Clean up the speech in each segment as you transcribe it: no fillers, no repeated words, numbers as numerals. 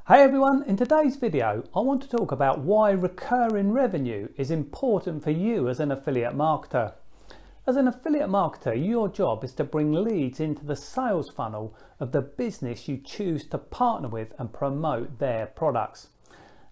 Hey everyone, in today's video I want to talk about why recurring revenue is important for you as an affiliate marketer. As an affiliate marketer, your job is to bring leads into the sales funnel of the business you choose to partner with and promote their products.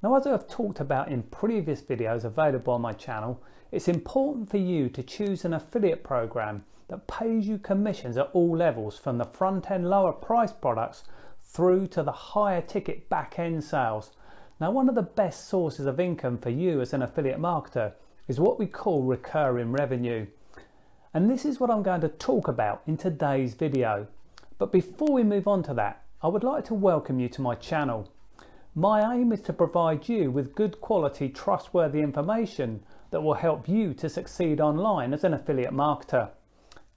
Now, as I've talked about in previous videos available on my channel, it's important for you to choose an affiliate program that pays you commissions at all levels, from the front end lower price products through to the higher ticket back end sales. Now, one of the best sources of income for you as an affiliate marketer is what we call recurring revenue. And this is what I'm going to talk about in today's video. But before we move on to that, I would like to welcome you to my channel. My aim is to provide you with good quality, trustworthy information that will help you to succeed online as an affiliate marketer.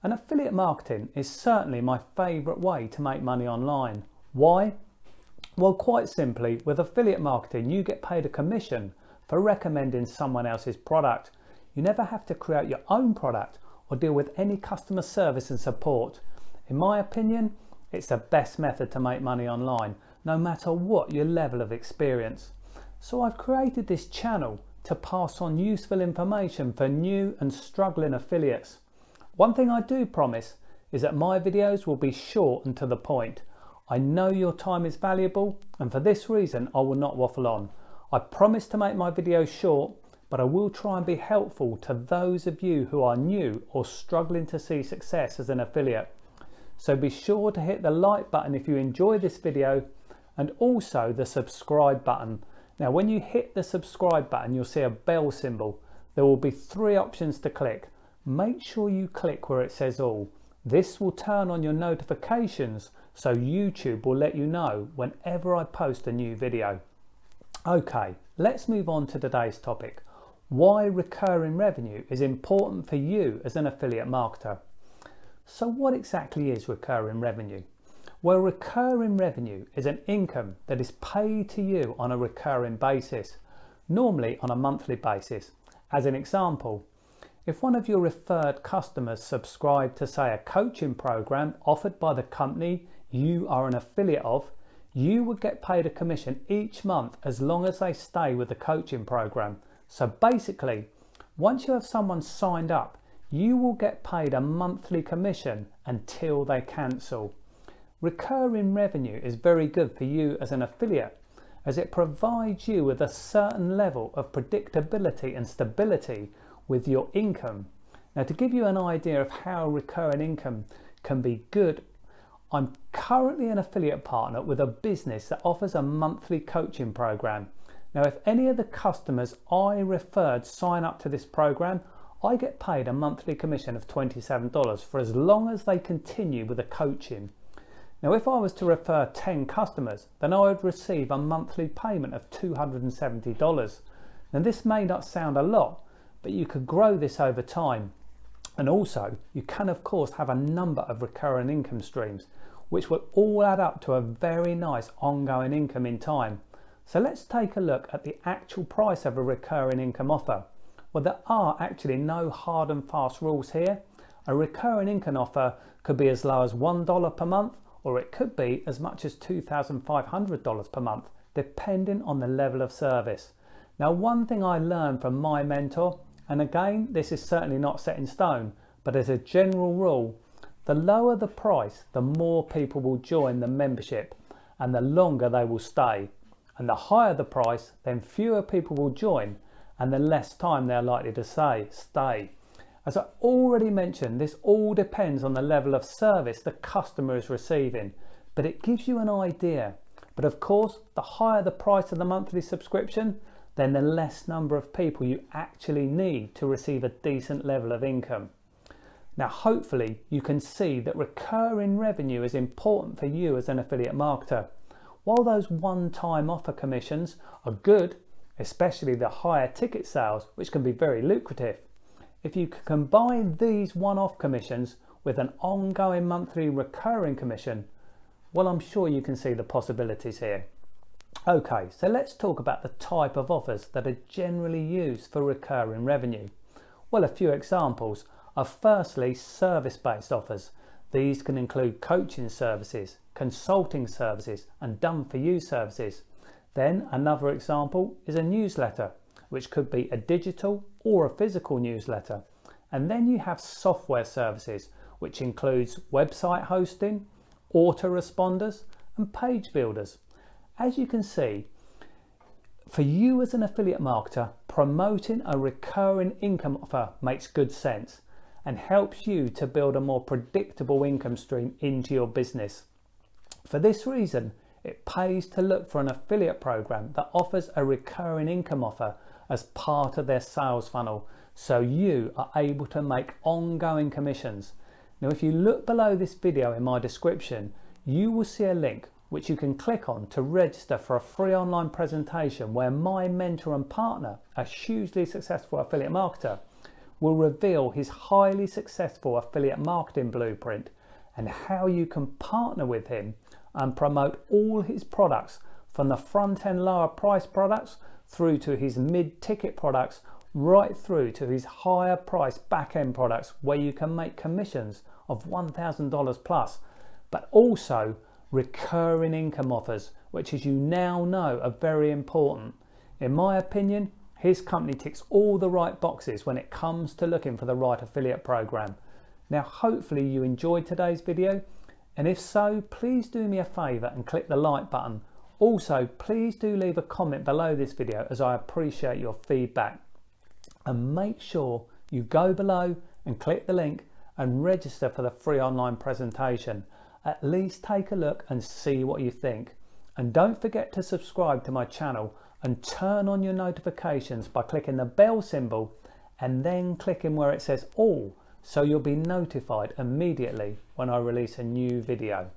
And affiliate marketing is certainly my favourite way to make money online. Why? Well, quite simply, with affiliate marketing, you get paid a commission for recommending someone else's product. You never have to create your own product or deal with any customer service and support. In my opinion, it's the best method to make money online, no matter what your level of experience. So I've created this channel to pass on useful information for new and struggling affiliates. One thing I do promise is that my videos will be short and to the point. I know your time is valuable, and for this reason I will not waffle on. I promise to make my videos short, but I will try and be helpful to those of you who are new or struggling to see success as an affiliate. So be sure to hit the like button if you enjoy this video, and also the subscribe button. Now, when you hit the subscribe button, you'll see a bell symbol. There will be 3 options to click. Make sure you click where it says all. This will turn on your notifications, so YouTube will let you know whenever I post a new video. Okay, let's move on to today's topic. Why recurring revenue is important for you as an affiliate marketer. So what exactly is recurring revenue? Well, recurring revenue is an income that is paid to you on a recurring basis, normally on a monthly basis. As an example, if one of your referred customers subscribe to, say, a coaching program offered by the company you are an affiliate of, you would get paid a commission each month as long as they stay with the coaching program. So basically, once you have someone signed up, you will get paid a monthly commission until they cancel. Recurring revenue is very good for you as an affiliate, as it provides you with a certain level of predictability and stability with your income. Now, to give you an idea of how recurring income can be good, I'm currently an affiliate partner with a business that offers a monthly coaching program. Now, if any of the customers I referred sign up to this program, I get paid a monthly commission of $27 for as long as they continue with the coaching. Now, if I was to refer 10 customers, then I would receive a monthly payment of $270. Now, this may not sound a lot, but you could grow this over time. And also, you can of course have a number of recurring income streams, which will all add up to a very nice ongoing income in time. So let's take a look at the actual price of a recurring income offer. Well, there are actually no hard and fast rules here. A recurring income offer could be as low as $1 per month, or it could be as much as $2,500 per month, depending on the level of service. Now, one thing I learned from my mentor, and again, this is certainly not set in stone, but as a general rule, the lower the price, the more people will join the membership and the longer they will stay. And the higher the price, then fewer people will join and the less time they're likely to stay. As I already mentioned, this all depends on the level of service the customer is receiving, but it gives you an idea. But of course, the higher the price of the monthly subscription, then the less number of people you actually need to receive a decent level of income. Now, hopefully you can see that recurring revenue is important for you as an affiliate marketer. While those one-time offer commissions are good, especially the higher ticket sales, which can be very lucrative, if you can combine these one-off commissions with an ongoing monthly recurring commission, well, I'm sure you can see the possibilities here. Okay, so let's talk about the type of offers that are generally used for recurring revenue. Well, a few examples are firstly service-based offers. These can include coaching services, consulting services and done-for-you services. Then another example is a newsletter, which could be a digital or a physical newsletter. And then you have software services, which includes website hosting, autoresponders, and page builders. As you can see, for you as an affiliate marketer, promoting a recurring income offer makes good sense and helps you to build a more predictable income stream into your business. For this reason, it pays to look for an affiliate program that offers a recurring income offer as part of their sales funnel, so you are able to make ongoing commissions. Now, if you look below this video in my description, you will see a link which you can click on to register for a free online presentation where my mentor and partner, a hugely successful affiliate marketer, will reveal his highly successful affiliate marketing blueprint and how you can partner with him and promote all his products, from the front end lower price products through to his mid-ticket products, right through to his higher price back end products where you can make commissions of $1,000 plus, but also recurring income offers, which, as you now know, are very important. In my opinion, his company ticks all the right boxes when it comes to looking for the right affiliate program. Now, hopefully you enjoyed today's video, and if so, please do me a favor and click the like button. Also, please do leave a comment below this video, as I appreciate your feedback. And make sure you go below and click the link and register for the free online presentation. At least take a look and see what you think. And don't forget to subscribe to my channel and turn on your notifications by clicking the bell symbol and then clicking where it says all, so you'll be notified immediately when I release a new video.